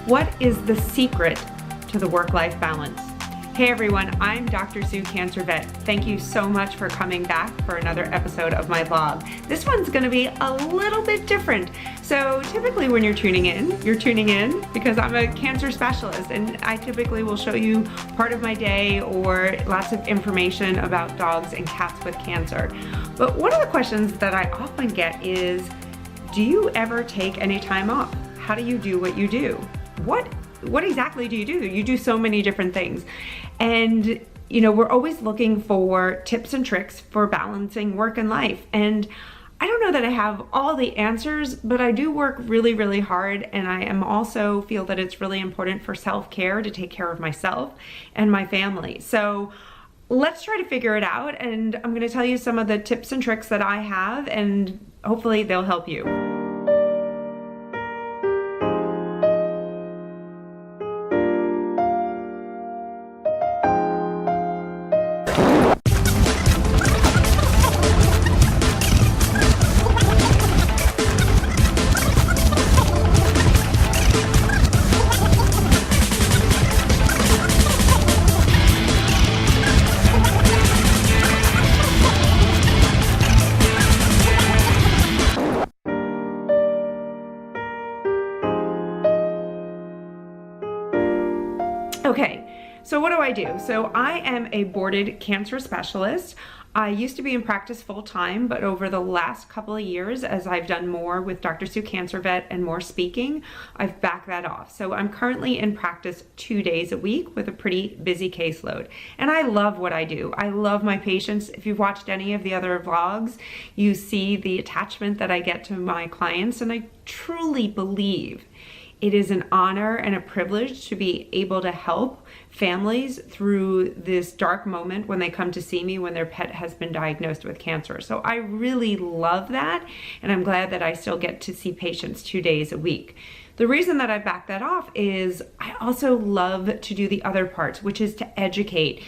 What is the secret to the work-life balance? Hey everyone, I'm Dr. Sue Cancer Vet. Thank you so much for coming back for another episode of my vlog. This one's gonna be a little bit different. So typically when you're tuning in because I'm a cancer specialist and I typically will show you part of my day or lots of information about dogs and cats with cancer. But one of the questions that I often get is, do you ever take any time off? How do you do what you do? What exactly do? You do so many different things. And you know, we're always looking for tips and tricks for balancing work and life. And I don't know that I have all the answers, but I do work really, really hard. And I am also feel that it's really important for self-care to take care of myself and my family. So let's try to figure it out. And I'm gonna tell you some of the tips and tricks that I have, and hopefully they'll help you. Okay, so what do I do? So I am a boarded cancer specialist. I used to be in practice full-time, but over the last couple of years, as I've done more with Dr. Sue Cancer Vet and more speaking, I've backed that off. So I'm currently in practice 2 days a week with a pretty busy caseload. And I love what I do. I love my patients. If you've watched any of the other vlogs, you see the attachment that I get to my clients, and I truly believe it is an honor and a privilege to be able to help families through this dark moment when they come to see me when their pet has been diagnosed with cancer. So I really love that, and I'm glad that I still get to see patients 2 days a week. The reason that I back that off is I also love to do the other parts, which is to educate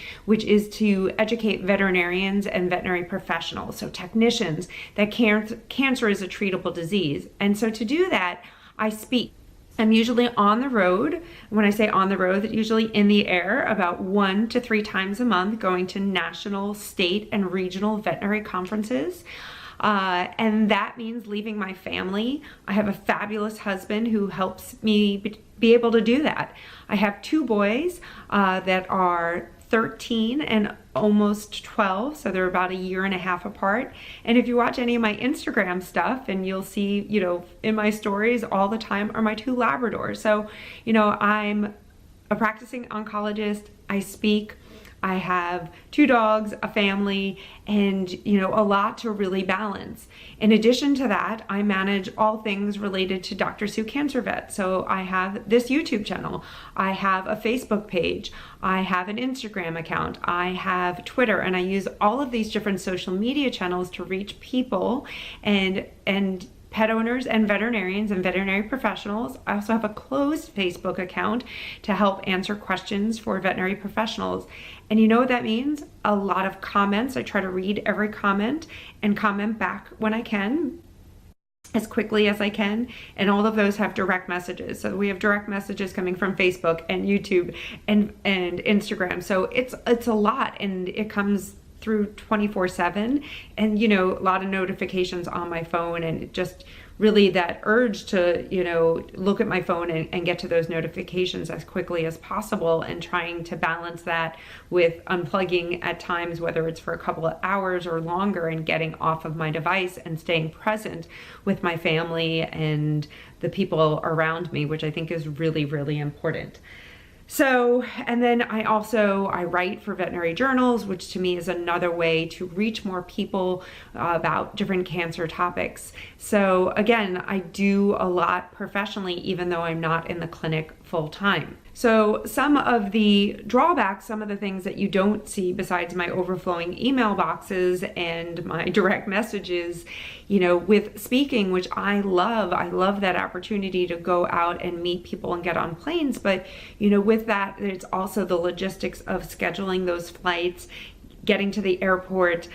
veterinarians and veterinary professionals, so technicians, that cancer is a treatable disease. And so to do that, I speak. I'm usually on the road. When I say on the road, usually in the air about 1 to 3 times a month, going to national, state, and regional veterinary conferences. And that means leaving my family. I have a fabulous husband who helps me be able to do that. I have 2 boys that are 13 and almost 12, so they're about 1.5 years apart. And if you watch any of my Instagram stuff, and you'll see, you know, in my stories all the time are my 2 Labradors. So, you know, I'm a practicing oncologist, I speak, I have 2 dogs, a family, and you know, a lot to really balance. In addition to that, I manage all things related to Dr. Sue Cancer Vet. So I have this YouTube channel, I have a Facebook page, I have an Instagram account, I have Twitter, and I use all of these different social media channels to reach people and pet owners and veterinarians and veterinary professionals. I also have a closed Facebook account to help answer questions for veterinary professionals. And you know what that means? A lot of comments. I try to read every comment and comment back when I can, as quickly as I can. And all of those have direct messages. So we have direct messages coming from Facebook and YouTube and Instagram. So it's a lot, and it comes through 24/7, and you know, a lot of notifications on my phone, and just really that urge to, you know, look at my phone and get to those notifications as quickly as possible, and trying to balance that with unplugging at times, whether it's for a couple of hours or longer, and getting off of my device and staying present with my family and the people around me, which I think is really, really important. So, and then I write for veterinary journals, which to me is another way to reach more people about different cancer topics. So again, I do a lot professionally, even though I'm not in the clinic full time. So some of the drawbacks, some of the things that you don't see besides my overflowing email boxes and my direct messages, you know, with speaking, which I love that opportunity to go out and meet people and get on planes. But, you know, with that, it's also the logistics of scheduling those flights, getting to the airport,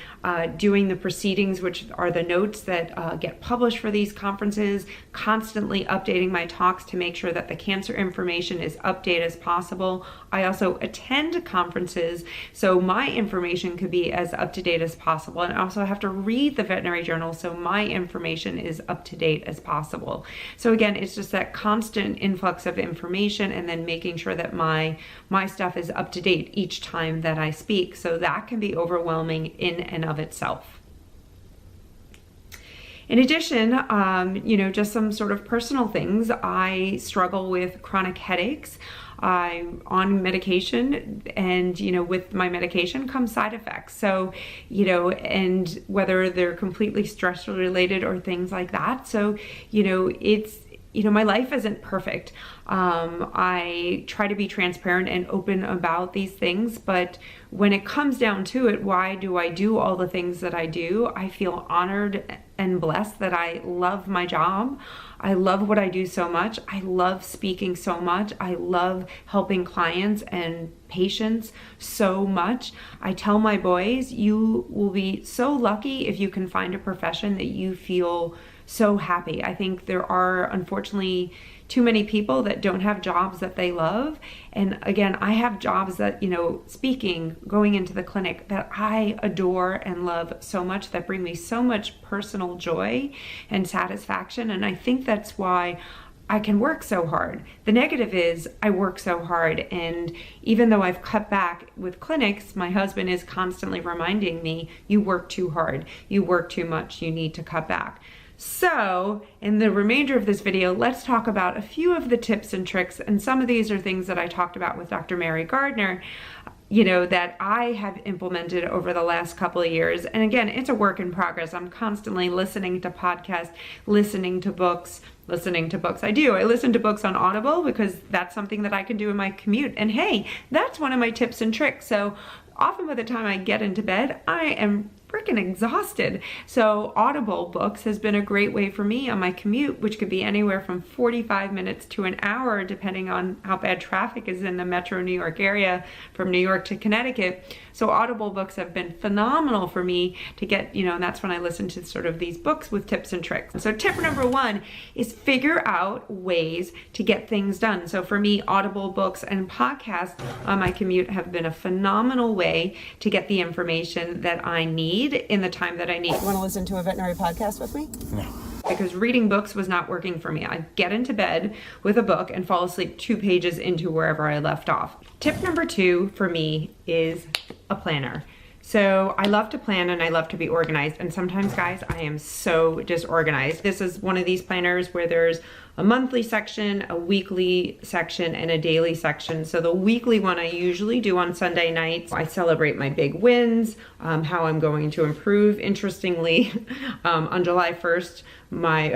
doing the proceedings, which are the notes that get published for these conferences, constantly updating my talks to make sure that the cancer information is updated as possible. I also attend conferences, so my information could be as up to date as possible. And I also have to read the veterinary journal, so my information is up to date as possible. So again, it's just that constant influx of information, and then making sure that my stuff is up to date each time that I speak. So that can be overwhelming in and of itself. In addition, just some sort of personal things. I struggle with chronic headaches. I'm on medication, and with my medication comes side effects. So, and whether they're completely stress related or things like that. So, it's my life isn't perfect. I try to be transparent and open about these things, but when it comes down to it, why do I do all the things that I do? I feel honored and blessed that I love my job. I love what I do so much. I love speaking so much. I love helping clients and patients so much. I tell my boys, you will be so lucky if you can find a profession that you feel so happy. I think there are, unfortunately, too many people that don't have jobs that they love. And again, I have jobs that, speaking, going into the clinic, that I adore and love so much, that bring me so much personal joy and satisfaction. And I think that's why I can work so hard. The negative is I work so hard, and even though I've cut back with clinics, my husband is constantly reminding me, you work too hard, you work too much, you need to cut back. So in the remainder of this video, let's talk about a few of the tips and tricks, and some of these are things that I talked about with Dr. Mary Gardner, that I have implemented over the last couple of years. And again, it's a work in progress. I'm constantly listening to podcasts, listening to books. I listen to books on Audible because that's something that I can do in my commute. And hey, that's one of my tips and tricks. So often by the time I get into bed, I am freaking exhausted. So Audible books has been a great way for me on my commute, which could be anywhere from 45 minutes to an hour, depending on how bad traffic is in the metro New York area from New York to Connecticut. So Audible books have been phenomenal for me to get, and that's when I listen to sort of these books with tips and tricks. So tip number one is figure out ways to get things done. So for me, Audible books and podcasts on my commute have been a phenomenal way to get the information that I need in the time that I need. You want to listen to a veterinary podcast with me? No. Because reading books was not working for me. I'd get into bed with a book and fall asleep 2 pages into wherever I left off. Tip number 2 for me is a planner. So I love to plan and I love to be organized, and sometimes, guys, I am so disorganized. This is one of these planners where there's a monthly section, a weekly section, and a daily section. So the weekly one I usually do on Sunday nights. I celebrate my big wins, how I'm going to improve. Interestingly, on July 1st,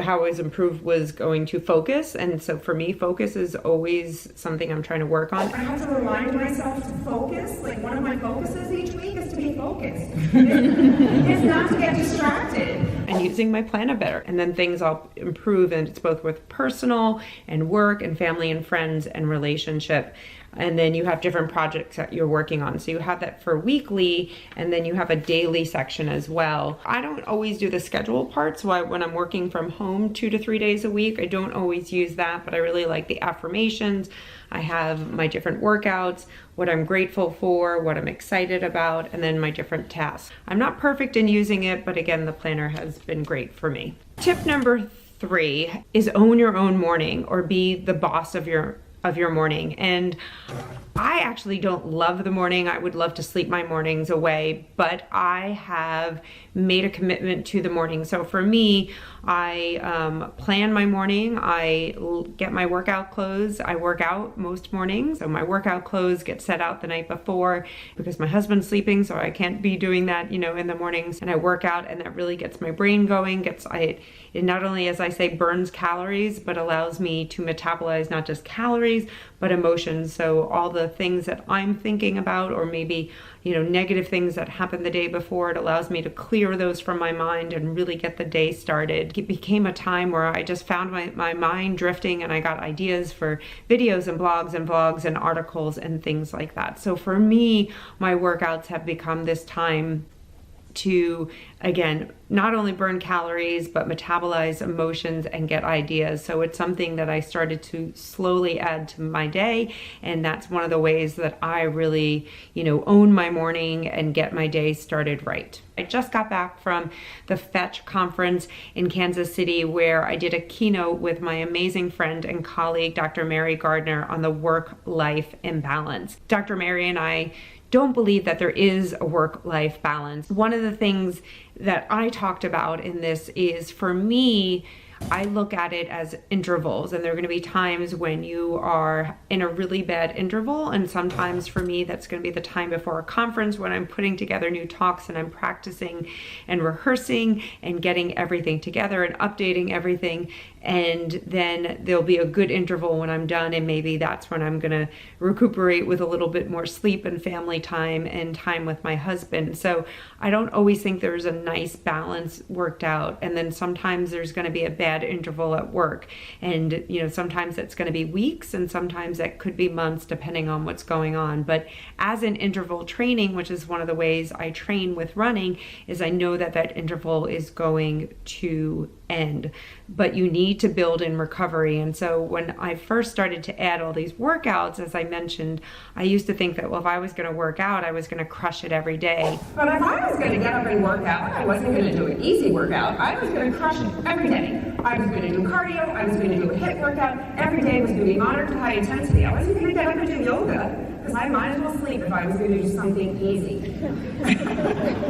how I was improved was going to focus. And so for me, focus is always something I'm trying to work on. I have to remind myself to focus. Like, one of my focuses each week is to be focused. It's not to get distracted. And using my planner better. And then things I'll improve, and it's both with personal and work and family and friends and relationship. And then you have different projects that you're working on. So you have that for weekly, and then you have a daily section as well. I don't always do the schedule part. So when I'm working from home 2 to 3 days a week, I don't always use that, but I really like the affirmations. I have my different workouts, what I'm grateful for, what I'm excited about, and then my different tasks. I'm not perfect in using it, but again, the planner has been great for me. Tip number 3 is own your own morning, or be the boss of your morning. And I actually don't love the morning. I would love to sleep my mornings away, but I have made a commitment to the morning. So for me, I plan my morning. I get my workout clothes. I work out most mornings. So my workout clothes get set out the night before because my husband's sleeping, so I can't be doing that, in the mornings. And I work out, and that really gets my brain going. It not only, as I say, burns calories, but allows me to metabolize not just calories, calories, but emotions. So all the things that I'm thinking about, or maybe, negative things that happened the day before, it allows me to clear those from my mind and really get the day started. It became a time where I just found my mind drifting, and I got ideas for videos and blogs and vlogs and articles and things like that. So for me, my workouts have become this time to, again, not only burn calories, but metabolize emotions and get ideas. So it's something that I started to slowly add to my day. And that's one of the ways that I really, own my morning and get my day started right. I just got back from the Fetch conference in Kansas City, where I did a keynote with my amazing friend and colleague, Dr. Mary Gardner, on the work-life imbalance. Dr. Mary and I don't believe that there is a work-life balance. One of the things that I talked about in this is, for me, I look at it as intervals, and there are going to be times when you are in a really bad interval, and sometimes for me that's going to be the time before a conference when I'm putting together new talks and I'm practicing and rehearsing and getting everything together and updating everything. And then there'll be a good interval when I'm done, and maybe that's when I'm gonna recuperate with a little bit more sleep and family time and time with my husband. So I don't always think there's a nice balance worked out. And then sometimes there's gonna be a bad interval at work. And sometimes it's gonna be weeks, and sometimes that could be months, depending on what's going on. But as an interval training, which is one of the ways I train with running, is I know that that interval is going to end, but you need to build in recovery. And so when I first started to add all these workouts, as I mentioned, I used to think that, well, if I was going to work out, I was going to crush it every day. But if I was going to get up and work out, I wasn't going to do an easy workout. I was going to crush it every day. I was going to do cardio. I was going to do a HIIT workout. Every day was going to be moderate to high intensity. I wasn't going to get up and do yoga, because I might as well sleep if I was going to do something easy.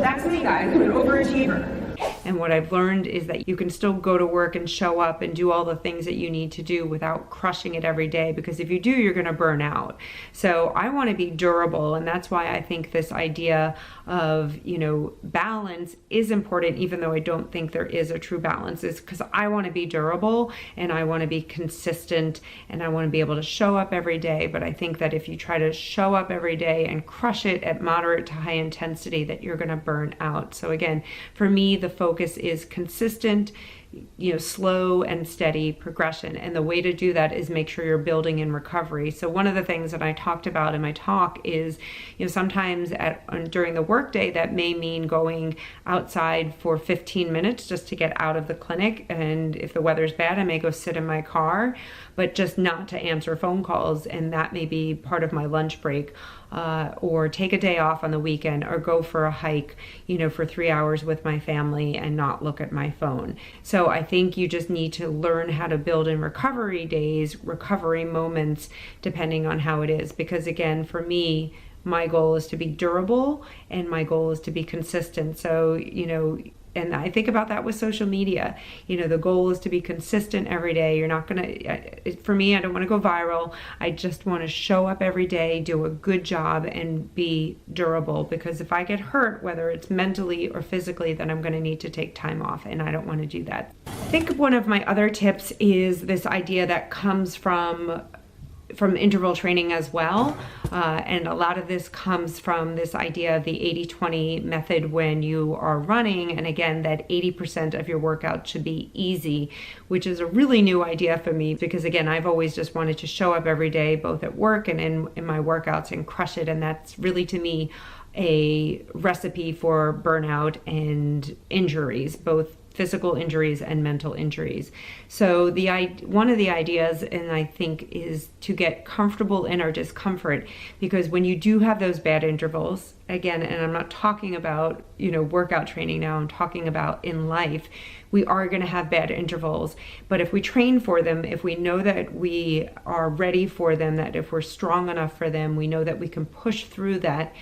That's me, guys. I'm an overachiever. And what I've learned is that you can still go to work and show up and do all the things that you need to do without crushing it every day, because if you do, you're going to burn out. So I want to be durable, and that's why I think this idea of, balance is important, even though I don't think there is a true balance, is because I want to be durable and I want to be consistent and I want to be able to show up every day. But I think that if you try to show up every day and crush it at moderate to high intensity, that you're going to burn out. So again, for me, the focus is consistent, slow and steady progression. And the way to do that is make sure you're building in recovery. So one of the things that I talked about in my talk is, sometimes during the workday, that may mean going outside for 15 minutes just to get out of the clinic. And if the weather's bad, I may go sit in my car, but just not to answer phone calls. And that may be part of my lunch break. Or take a day off on the weekend, or go for a hike, for 3 hours with my family and not look at my phone. So I think you just need to learn how to build in recovery days, recovery moments, depending on how it is. Because again, for me, my goal is to be durable and my goal is to be consistent. So, and I think about that with social media. The goal is to be consistent every day. You're not for me, I don't want to go viral. I just want to show up every day, do a good job, and be durable. Because if I get hurt, whether it's mentally or physically, then I'm going to need to take time off, and I don't want to do that. I think one of my other tips is this idea that comes from interval training as well. And a lot of this comes from this idea of the 80-20 method when you are running. And again, that 80% of your workout should be easy, which is a really new idea for me, because again, I've always just wanted to show up every day, both at work and in my workouts, and crush it. And that's really, to me, a recipe for burnout and injuries, both physical injuries and mental injuries. So one of the ideas, and I think, is to get comfortable in our discomfort, because when you do have those bad intervals, again, and I'm not talking about, workout training now, I'm talking about in life, we are going to have bad intervals. But if we train for them, if we know that we are ready for them, that if we're strong enough for them, we know that we can push through that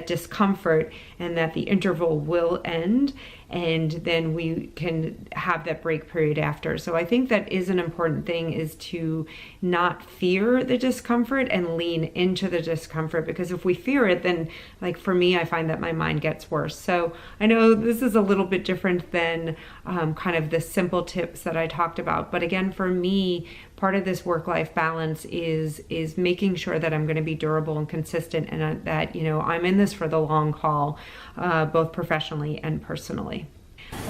discomfort, and that the interval will end, and then we can have that break period after. So I think that is an important thing, is to not fear the discomfort and lean into the discomfort. Because if we fear it, then, like for for me, I find that my mind gets worse. So I know this is a little bit different than kind of the simple tips that I talked about. But again, for me, part of this work-life balance is making sure that I'm going to be durable and consistent, and that, you know, I'm in this for the long haul, both professionally and personally.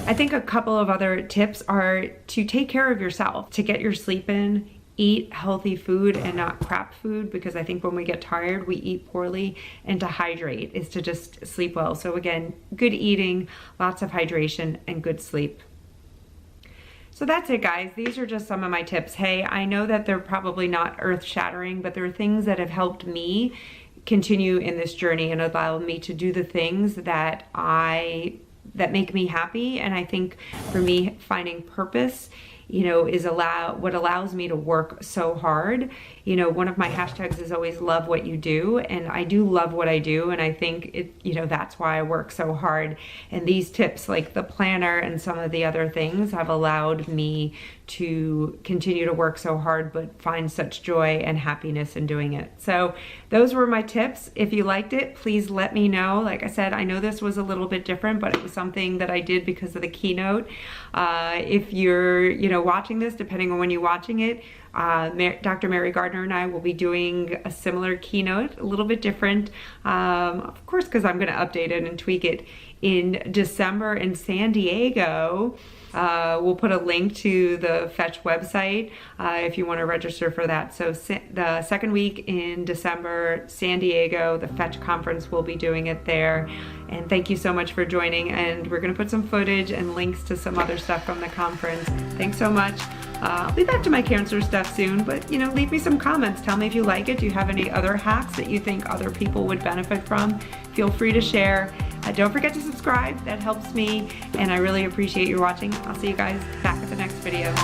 I think a couple of other tips are to take care of yourself, to get your sleep in, eat healthy food and not crap food, because I think when we get tired, we eat poorly, and to hydrate is to just sleep well. So again, good eating, lots of hydration, and good sleep. So that's it, guys. These are just some of my tips. Hey, I know that they're probably not earth-shattering, but they're things that have helped me continue in this journey and allow me to do the things that make me happy. And I think for me, finding purpose, you know, is what allows me to work so hard. You know, one of my hashtags is always love what you do, and I do love what I do, and I think you know, that's why I work so hard. And these tips, like the planner and some of the other things, have allowed me to continue to work so hard, but find such joy and happiness in doing it. So those were my tips. If you liked it, please let me know. Like I said, I know this was a little bit different, but it was something that I did because of the keynote. If you're, you know, watching this, depending on when you're watching it, Dr. Mary Gardner and I will be doing a similar keynote, a little bit different, of course, because I'm going to update it and tweak it, in December in San Diego. We'll put a link to the Fetch website if you want to register for that. So the second week in December, San Diego, the Fetch conference, will be doing it there. And thank you so much for joining. And we're going to put some footage and links to some other stuff from the conference. Thanks so much. I'll be back to my cancer stuff soon, but you know, leave me some comments. Tell me if you like it. Do you have any other hacks that you think other people would benefit from? Feel free to share. Don't forget to subscribe. That helps me, and I really appreciate you watching. I'll see you guys back at the next video.